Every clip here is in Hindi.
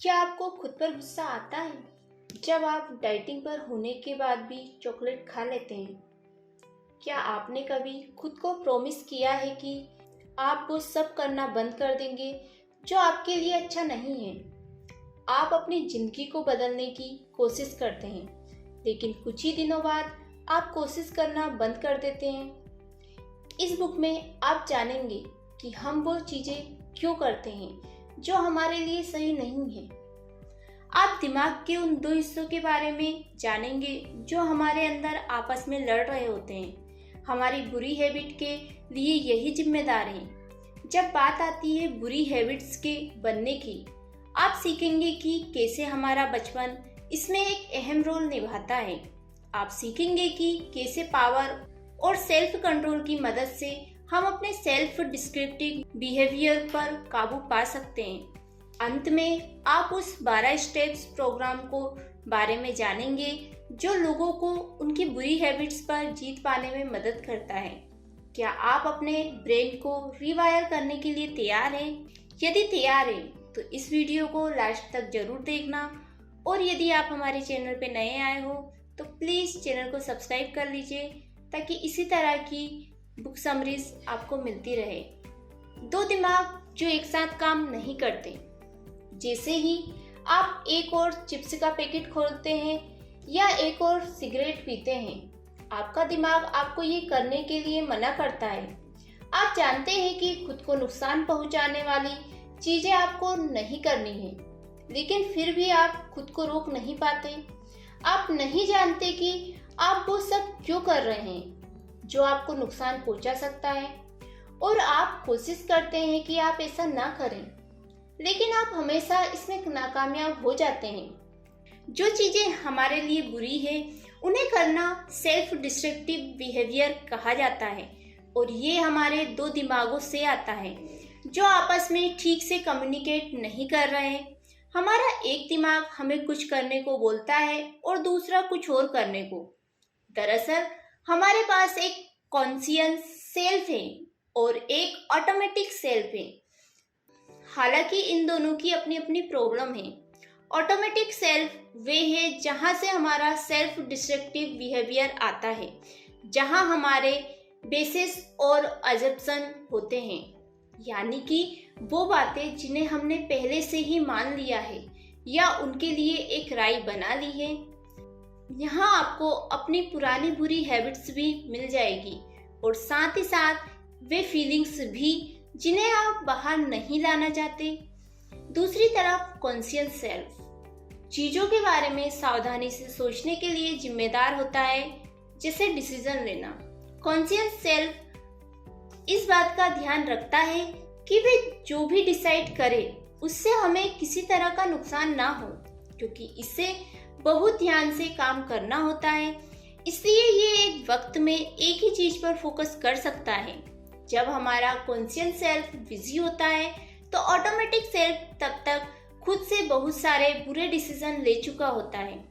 क्या आपको खुद पर गुस्सा आता है जब आप डाइटिंग पर होने के बाद भी चॉकलेट खा लेते हैं? क्या आपने कभी खुद को प्रॉमिस किया है कि आप वो सब करना बंद कर देंगे जो आपके लिए अच्छा नहीं है? आप अपनी जिंदगी को बदलने की कोशिश करते हैं, लेकिन कुछ ही दिनों बाद आप कोशिश करना बंद कर देते हैं। इस बुक में आप जानेंगे कि हम वो चीजें क्यों करते हैं जो हमारे लिए सही नहीं है। आप दिमाग के उन दो हिस्सों के बारे में जानेंगे जो हमारे अंदर आपस में लड़ रहे होते हैं। हमारी बुरी हैबिट के लिए यही जिम्मेदार हैं। जब बात आती है बुरी हैबिट्स के बनने की, आप सीखेंगे कि कैसे हमारा बचपन इसमें एक अहम रोल निभाता है। आप सीखेंगे कि कैसे पावर और सेल्फ कंट्रोल की मदद से हम अपने सेल्फ डिस्क्रिप्टिव बिहेवियर पर काबू पा सकते हैं। अंत में आप उस 12 स्टेप्स प्रोग्राम को बारे में जानेंगे जो लोगों को उनकी बुरी हैबिट्स पर जीत पाने में मदद करता है। क्या आप अपने ब्रेन को रिवायर करने के लिए तैयार हैं? यदि तैयार हैं तो इस वीडियो को लास्ट तक जरूर देखना, और यदि आप हमारे चैनल पे नए आए हो तो प्लीज़ चैनल को सब्सक्राइब कर लीजिए ताकि इसी तरह की बुक समरीज आपको मिलती रहे। दो दिमाग जो एक साथ काम नहीं करते। जैसे ही आप एक और चिप्स का पैकेट खोलते हैं या एक और सिगरेट पीते हैं, आपका दिमाग आपको ये करने के लिए मना करता है। आप जानते हैं कि खुद को नुकसान पहुंचाने वाली चीजें आपको नहीं करनी है, लेकिन फिर भी आप खुद को रोक नहीं पाते। आप नहीं जानते कि आप वो सब क्यों कर रहे हैं जो आपको नुकसान पहुंचा सकता है, और आप कोशिश करते हैं कि आप ऐसा ना करें, लेकिन आप हमेशा इसमें नाकामयाब हो जाते हैं। जो चीजें हमारे लिए बुरी है उन्हें करना सेल्फ डिस्ट्रक्टिव बिहेवियर कहा जाता है, और ये हमारे दो दिमागों से आता है जो आपस में ठीक से कम्युनिकेट नहीं कर रहे हैं। हमारा एक दिमाग हमें कुछ करने को बोलता है और दूसरा कुछ और करने को। दरअसल हमारे पास एक कॉन्शियस सेल्फ है और एक ऑटोमेटिक सेल्फ है। हालांकि इन दोनों की अपनी अपनी प्रॉब्लम है। ऑटोमेटिक सेल्फ वे है जहां से हमारा सेल्फ डिस्ट्रक्टिव बिहेवियर आता है, जहां हमारे बेसिस और अजम्पशन होते हैं, यानी कि वो बातें जिन्हें हमने पहले से ही मान लिया है या उनके लिए एक राय बना ली है। यहाँ आपको अपनी पुरानी बुरी हैबिट्स भी मिल जाएगी, और साथ ही साथ वे फीलिंग्स भी जिन्हें आप बाहर नहीं लाना चाहते। दूसरी तरफ कॉन्शियस सेल्फ चीजों के बारे में सावधानी से सोचने के लिए जिम्मेदार होता है, जैसे डिसीजन लेना। कॉन्शियस सेल्फ इस बात का ध्यान रखता है कि वे जो भी डिसाइड करे उससे हमें किसी तरह का नुकसान ना हो, क्योंकि इससे बहुत ध्यान से काम करना होता है। इसलिए ये एक वक्त में एक ही चीज पर फोकस कर सकता है। जब हमारा कॉन्शियस सेल्फ बिजी होता है तो ऑटोमेटिक सेल्फ तब तक खुद से बहुत सारे बुरे डिसीजन ले चुका होता है।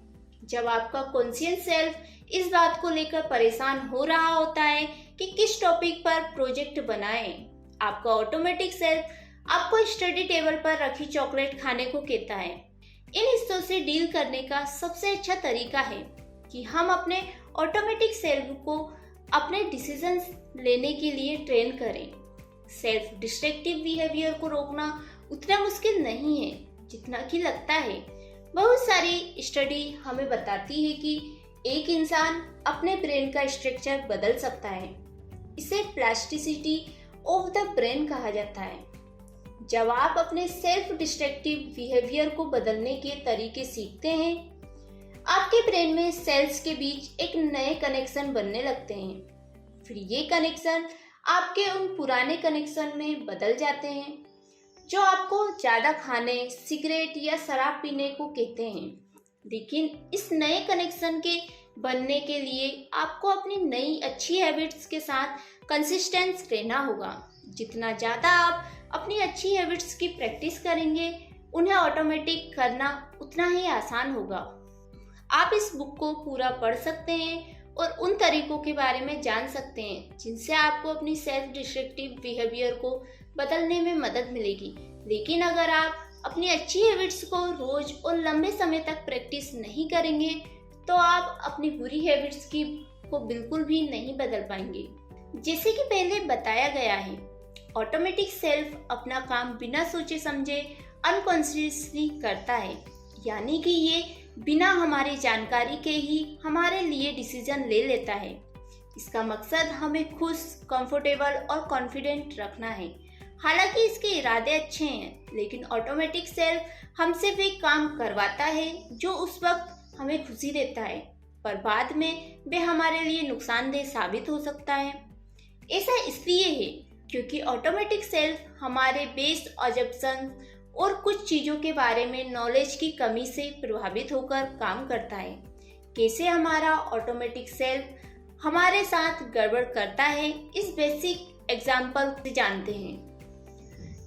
जब आपका कॉन्शियस सेल्फ इस बात को लेकर परेशान हो रहा होता है कि किस टॉपिक पर प्रोजेक्ट बनाएं, आपका ऑटोमेटिक सेल्फ आपको स्टडी टेबल पर रखी चॉकलेट खाने को कहता है। इन हिस्सों से डील करने का सबसे अच्छा तरीका है कि हम अपने ऑटोमेटिक सेल्फ को अपने डिसीजंस लेने के लिए ट्रेन करें। सेल्फ डिस्ट्रक्टिव बिहेवियर को रोकना उतना मुश्किल नहीं है जितना कि लगता है। बहुत सारी स्टडी हमें बताती है कि एक इंसान अपने ब्रेन का स्ट्रक्चर बदल सकता है। इसे प्लास्टिसिटी ऑफ द ब्रेन कहा जाता है। जब आप अपने सेल्फ डिस्ट्रक्टिव बिहेवियर को बदलने के तरीके सीखते हैं, आपके ब्रेन में सेल्स के बीच एक नए कनेक्शन बनने लगते हैं। फिर ये कनेक्शन आपके उन पुराने कनेक्शन में बदल जाते हैं जो आपको ज्यादा खाने, सिगरेट या शराब पीने को कहते हैं। लेकिन इस नए कनेक्शन के बनने के लिए आपको अपनी नई अच्छी हैबिट्स के साथ कंसिस्टेंस रहना होगा। जितना ज्यादा आप अपनी अच्छी हैबिट्स की प्रैक्टिस करेंगे, उन्हें ऑटोमेटिक करना उतना ही आसान होगा। आप इस बुक को पूरा पढ़ सकते हैं और उन तरीकों के बारे में जान सकते हैं जिनसे आपको अपनी सेल्फ डिस्ट्रक्टिव बिहेवियर को बदलने में मदद मिलेगी। लेकिन अगर आप अपनी अच्छी हैबिट्स को रोज और लंबे समय तक प्रैक्टिस नहीं करेंगे तो आप अपनी बुरी हैबिट्स को बिल्कुल भी नहीं बदल पाएंगे। जैसे कि पहले बताया गया है, ऑटोमेटिक सेल्फ अपना काम बिना सोचे समझे अनकॉन्शियसली करता है, यानी कि ये बिना हमारी जानकारी के ही हमारे लिए डिसीजन ले लेता है। इसका मकसद हमें खुश, कंफर्टेबल और कॉन्फिडेंट रखना है। हालांकि इसके इरादे अच्छे हैं, लेकिन ऑटोमेटिक सेल्फ हमसे भी काम करवाता है जो उस वक्त हमें खुशी देता है, पर बाद में वे हमारे लिए नुकसानदेह साबित हो सकता है। ऐसा इसलिए है क्योंकि ऑटोमेटिक सेल्फ हमारे बेस्ड अजम्पशन और कुछ चीज़ों के बारे में नॉलेज की कमी से प्रभावित होकर काम करता है। कैसे हमारा ऑटोमेटिक सेल्फ हमारे साथ गड़बड़ करता है, इस बेसिक एग्जाम्पल से जानते हैं।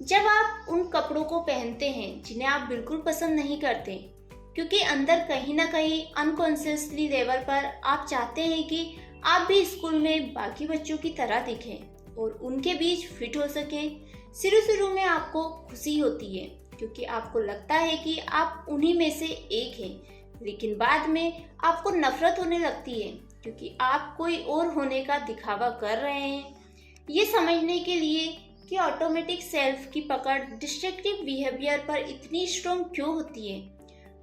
जब आप उन कपड़ों को पहनते हैं जिन्हें आप बिल्कुल पसंद नहीं करते, क्योंकि अंदर कहीं ना कहीं अनकॉन्शियसली लेवल पर आप चाहते हैं कि आप भी स्कूल में बाकी बच्चों की तरह दिखें और उनके बीच फिट हो सकें। शुरू में आपको खुशी होती है क्योंकि आपको लगता है कि आप उन्हीं में से एक हैं, लेकिन बाद में आपको नफरत होने लगती है क्योंकि आप कोई और होने का दिखावा कर रहे हैं। ये समझने के लिए कि ऑटोमेटिक सेल्फ की पकड़ डिस्ट्रक्टिव बिहेवियर पर इतनी स्ट्रॉन्ग क्यों होती है,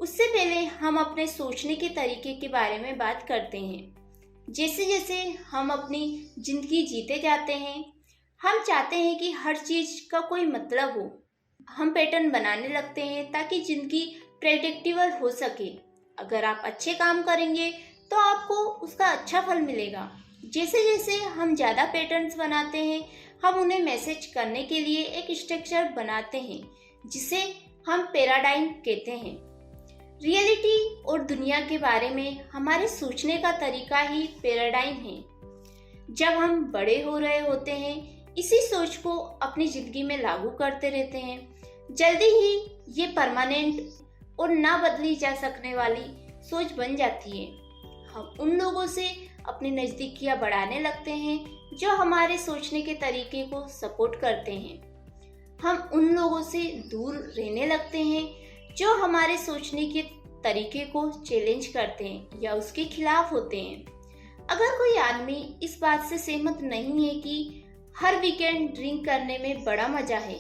उससे पहले हम अपने सोचने के तरीके के बारे में बात करते हैं। जैसे जैसे हम अपनी जिंदगी जीते जाते हैं, हम चाहते हैं कि हर चीज का कोई मतलब हो। हम पैटर्न बनाने लगते हैं ताकि जिंदगी प्रेडिक्टेबल हो सके। अगर आप अच्छे काम करेंगे तो आपको उसका अच्छा फल मिलेगा। जैसे जैसे हम ज़्यादा पैटर्न्स बनाते हैं, हम उन्हें मैसेज करने के लिए एक स्ट्रक्चर बनाते हैं जिसे हम पैराडाइम कहते हैं। रियलिटी और दुनिया के बारे में हमारे सोचने का तरीका ही पैराडाइम है। जब हम बड़े हो रहे होते हैं, इसी सोच को अपनी जिंदगी में लागू करते रहते हैं। जल्दी ही ये परमानेंट और ना बदली जा सकने वाली सोच बन जाती है। हम उन लोगों से अपनी नज़दीकियां बढ़ाने लगते हैं जो हमारे सोचने के तरीके को सपोर्ट करते हैं। हम उन लोगों से दूर रहने लगते हैं जो हमारे सोचने के तरीके को चैलेंज करते हैं या उसके खिलाफ होते हैं। अगर कोई आदमी इस बात से सहमत नहीं है कि हर वीकेंड ड्रिंक करने में बड़ा मजा है,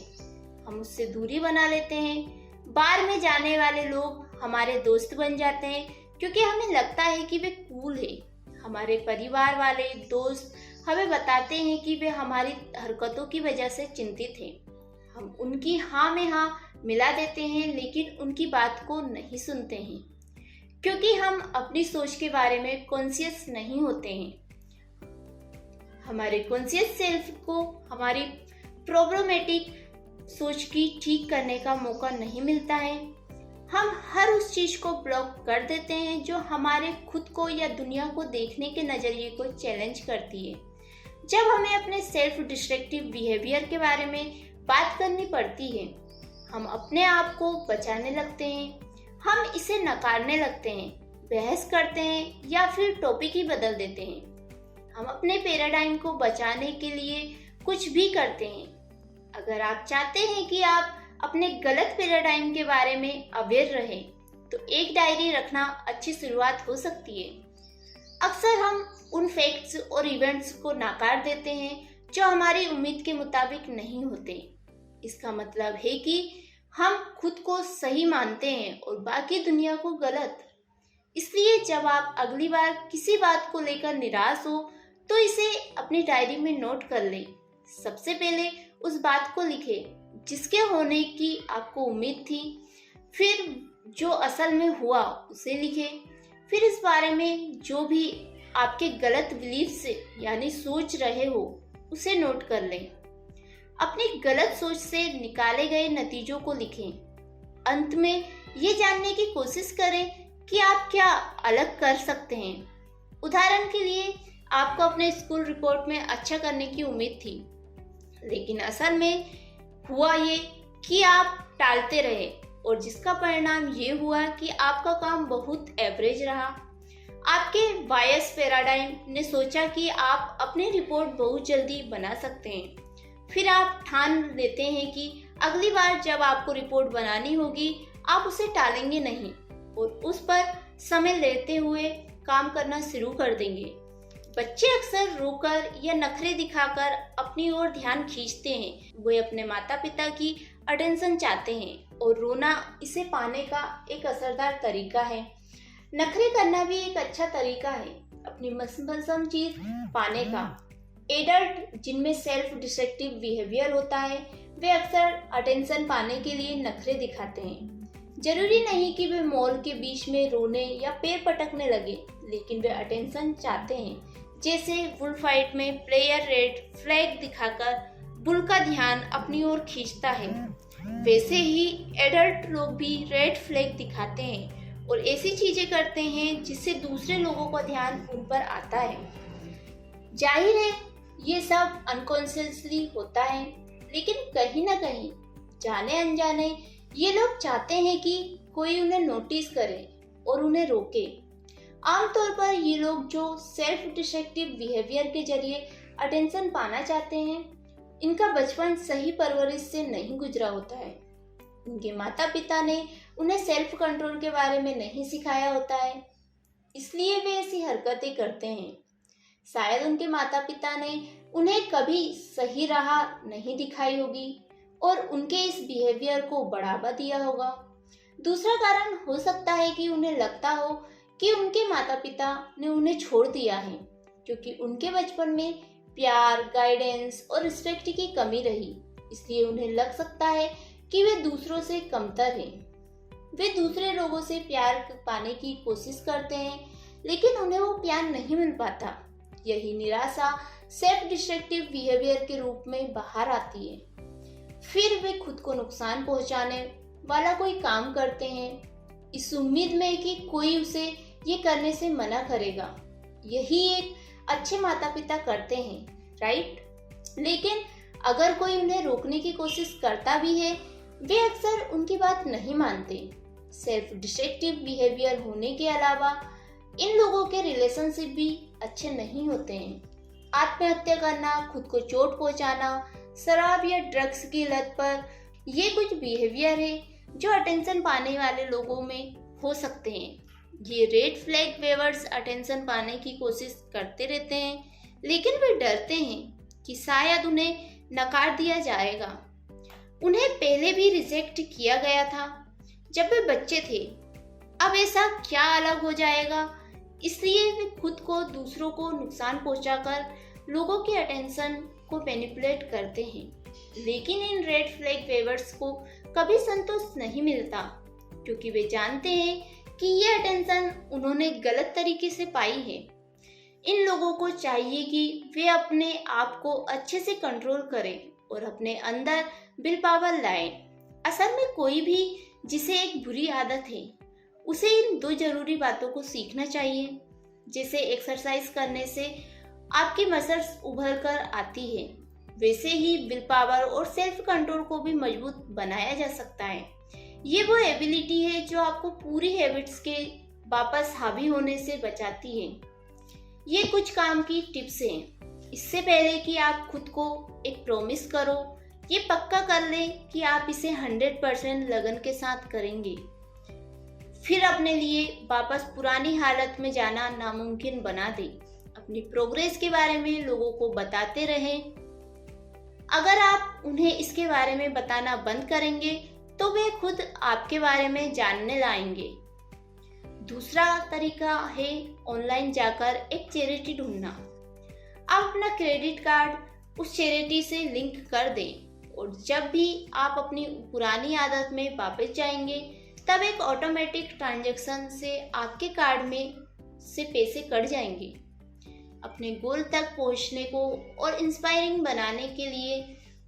हम उससे दूरी बना लेते हैं। बार में जाने वाले लोग हमारे दोस्त बन जाते हैं क्योंकि हमें लगता है कि वे कूल है। हमारे परिवार वाले दोस्त हमें बताते हैं कि वे हमारी हरकतों की वजह से चिंतित हैं। हम उनकी हाँ में हाँ मिला देते हैं, लेकिन उनकी बात को नहीं सुनते हैं क्योंकि हम अपनी सोच के बारे में कॉन्शियस नहीं होते हैं। हमारे कॉन्शियस सेल्फ को हमारी प्रॉब्लमेटिक सोच की ठीक करने का मौका नहीं मिलता है। हम हर उस चीज को ब्लॉक कर देते हैं जो हमारे खुद को या दुनिया को देखने के नजरिए को चैलेंज करती है। जब हमें अपने सेल्फ डिस्ट्रक्टिव बिहेवियर के बारे में बात करनी पड़ती है, हम अपने आप को बचाने लगते हैं, हम इसे नकारने लगते हैं, बहस करते हैं या फिर टॉपिक ही बदल देते हैं। हम अपने पैराडाइम को बचाने के लिए कुछ भी करते हैं। अगर आप चाहते हैं कि आप अपने गलत पैराडाइम के बारे में अवेयर रहें, तो एक डायरी रखना अच्छी शुरुआत हो सकती है। अक्सर हम उन फैक्ट्स और इवेंट्स को नकार देते हैं जो हमारी उम्मीद के मुताबिक नहीं होते। इसका मतलब है कि हम खुद को सही मानते हैं और बाकी दुनिया को गलत। इसलिए जब आप अगली बार किसी बात को लेकर निराश हो तो इसे अपनी डायरी में नोट कर लें। सबसे पहले उस बात को लिखें जिसके होने की आपको उम्मीद थी, फिर जो असल में हुआ उसे लिखें, फिर इस बारे में जो भी आपके गलत बिलीफ से यानी सोच रहे हो उसे नोट कर लें। अपनी गलत सोच से निकाले गए नतीजों को लिखें। अंत में ये जानने की कोशिश करें कि आप क्या अलग कर सकते हैं। उदाहरण के लिए, आपको अपने स्कूल रिपोर्ट में अच्छा करने की उम्मीद थी, लेकिन असल में हुआ ये कि आप टालते रहे और जिसका परिणाम ये हुआ कि आपका काम बहुत एवरेज रहा। आपके बायस पैराडाइम ने सोचा कि आप अपनी रिपोर्ट बहुत जल्दी बना सकते हैं। फिर आप ठान लेते हैं कि अगली बार जब आपको रिपोर्ट बनानी होगी आप उसे टालेंगे नहीं और उस पर समय लेते हुए काम करना शुरू कर देंगे। बच्चे अक्सर रोकर या नखरे दिखाकर अपनी ओर ध्यान खींचते हैं। वे अपने माता पिता की अटेंशन चाहते हैं और रोना इसे पाने का एक असरदार तरीका है। नखरे करना भी एक अच्छा तरीका है अपनी मनपसंद चीज पाने का। एडल्ट जिनमें सेल्फ डिस्ट्रक्टिव बिहेवियर होता है वे अक्सर अटेंशन पाने के लिए नखरे दिखाते हैं। जरूरी नहीं कि वे मॉल के बीच में रोने या पैर पटकने लगे, लेकिन वे अटेंशन चाहते हैं। जैसे बुल फाइट में प्लेयर रेड फ्लैग दिखाकर बुल का ध्यान अपनी ओर खींचता है, वैसे ही एडल्ट लोग भी रेड फ्लैग दिखाते हैं और ऐसी चीजें करते हैं जिससे दूसरे लोगों का ध्यान उन पर आता है। जाहिर है ये सब अनकॉन्शियसली होता है, लेकिन कहीं ना कहीं जाने अनजाने ये लोग चाहते हैं कि कोई उन्हें नोटिस करे और उन्हें रोके। आमतौर पर ये लोग जो सेल्फ डिस्ट्रक्टिव बिहेवियर के जरिए अटेंशन पाना चाहते हैं, इनका बचपन सही परवरिश से नहीं गुजरा होता है। उनके माता पिता ने उन्हें सेल्फ कंट्रोल के बारे में नहीं सिखाया होता है, इसलिए वे ऐसी हरकतें करते हैं। शायद उनके माता पिता ने उन्हें कभी सही राह नहीं दिखाई होगी और उनके इस बिहेवियर को बढ़ावा दिया होगा। दूसरा कारण हो सकता है कि उन्हें लगता हो कि उनके माता पिता ने उन्हें छोड़ दिया है, क्योंकि उनके बचपन में प्यार, गाइडेंस और रिस्पेक्ट की कमी रही, इसलिए उन्हें लग सकता है कि वे दूसरों से कमतर हैं। वे दूसरे लोगों से प्यार पाने की कोशिश करते हैं, लेकिन उन्हें वो प्यार नहीं मिल पाता। यही निराशा सेल्फ डिस्ट्रक्टिव बिहेवियर के रूप में बाहर आती है। फिर वे खुद को नुकसान पहुंचाने वाला कोई काम करते हैं, इस उम्मीद में कि कोई उसे ये करने से मना करेगा। यही एक अच्छे माता पिता करते हैं, राइट? लेकिन अगर कोई उन्हें रोकने की कोशिश करता भी है, वे अक्सर उनकी बात नहीं मानते। सेल्फ डिस्ट्रक्टिव बिहेवियर होने के अलावा इन लोगों के रिलेशनशिप भी अच्छे नहीं होते हैं। आत्महत्या करना, खुद को चोट पहुंचाना, शराब या ड्रग्स की लत पर, ये कुछ बिहेवियर है जो अटेंशन पाने वाले लोगों में हो सकते हैं। ये रेड फ्लैग वेवर्स अटेंशन पाने की कोशिश करते रहते हैं, लेकिन वे डरते हैं कि शायद उन्हें नकार दिया जाएगा। उन्हें पहले भी रिजेक्ट किया गया था जब वे बच्चे थे, अब ऐसा क्या अलग हो जाएगा? इसलिए वे खुद को दूसरों को नुकसान पहुंचाकर लोगों की अटेंशन को मैनिपुलेट करते हैं। लेकिन इन रेड फ्लैग वेवर्स को कभी संतोष नहीं मिलता, क्योंकि वे जानते हैं कि ये अटेंशन उन्होंने गलत तरीके से पाई है। इन लोगों को चाहिए कि वे अपने आप को अच्छे से कंट्रोल करें और अपने अंदर विल पावर लाएं। असल में कोई भी जिसे एक बुरी आदत है, उसे इन दो जरूरी बातों को सीखना चाहिए। जैसे एक्सरसाइज करने से आपकी मसल्स उभर कर आती है, वैसे ही विल पावर और सेल्फ कंट्रोल को भी मजबूत बनाया जा सकता है। ये वो एबिलिटी है जो आपको पूरी हैबिट्स के वापस हावी होने से बचाती है। ये कुछ काम की टिप्स हैं। इससे पहले कि आप खुद को एक प्रॉमिस करो, ये पक्का कर लें कि आप इसे 100% लगन के साथ करेंगे। फिर अपने लिए वापस पुरानी हालत में जाना नामुमकिन बना दें। अपनी प्रोग्रेस के बारे में लोगों को बताते रहें। अगर आप उन्हें इसके बारे में बताना बंद करेंगे तो वे खुद आपके बारे में जानने लाएंगे। दूसरा तरीका है ऑनलाइन जाकर एक चैरिटी ढूंढना। आप अपना क्रेडिट कार्ड उस चैरिटी से लिंक कर दें और जब भी आप अपनी पुरानी आदत में वापस जाएंगे तब एक ऑटोमेटिक ट्रांजैक्शन से आपके कार्ड में से पैसे कट जाएंगे। अपने गोल तक पहुंचने को और इंस्पायरिंग बनाने के लिए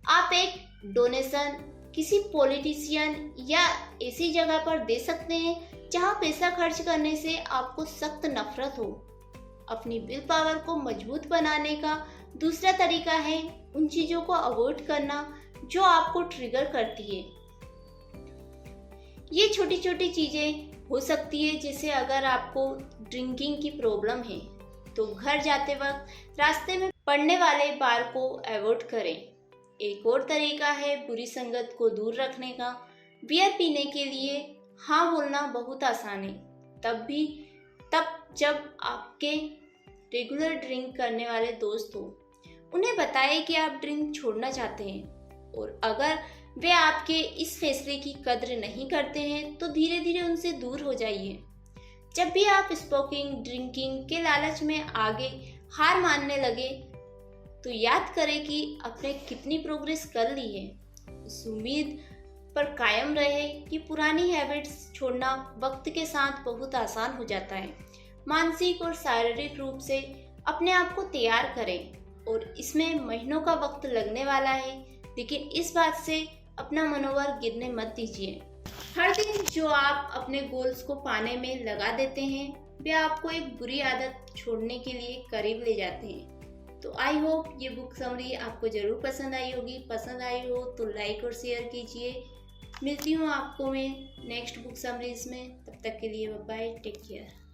आप एक डोनेशन किसी पॉलिटिशियन या ऐसी जगह पर दे सकते हैं जहां पैसा खर्च करने से आपको सख्त नफरत हो। अपनी विल पावर को मजबूत बनाने का दूसरा तरीका है उन चीज़ों को अवॉइड करना जो आपको ट्रिगर करती है। ये छोटी छोटी चीज़ें हो सकती है, जैसे अगर आपको ड्रिंकिंग की प्रॉब्लम है तो घर जाते वक्त रास्ते में पड़ने वाले बार को अवॉइड करें। एक और तरीका है बुरी संगत को दूर रखने का। बियर पीने के लिए हाँ बोलना बहुत आसान है, तब जब आपके रेगुलर ड्रिंक करने वाले दोस्त हो। उन्हें बताएं कि आप ड्रिंक छोड़ना चाहते हैं, और अगर वे आपके इस फैसले की कद्र नहीं करते हैं तो धीरे धीरे उनसे दूर हो जाइए। जब भी आप स्मोकिंग, ड्रिंकिंग के लालच में आगे हार मानने लगे तो याद करें कि आपने कितनी प्रोग्रेस कर ली है। इस उम्मीद पर कायम रहे कि पुरानी हैबिट्स छोड़ना वक्त के साथ बहुत आसान हो जाता है। मानसिक और शारीरिक रूप से अपने आप को तैयार करें, और इसमें महीनों का वक्त लगने वाला है, लेकिन इस बात से अपना मनोबल गिरने मत दीजिए। हर दिन जो आप अपने गोल्स को पाने में लगा देते हैं, वे आपको एक बुरी आदत छोड़ने के लिए करीब ले जाते हैं। तो आई होप ये बुक समरी आपको ज़रूर पसंद आई होगी। पसंद आई हो तो लाइक और शेयर कीजिए। मिलती हूँ आपको मैं नेक्स्ट बुक समरीज में। तब तक के लिए बाय बाय, टेक केयर।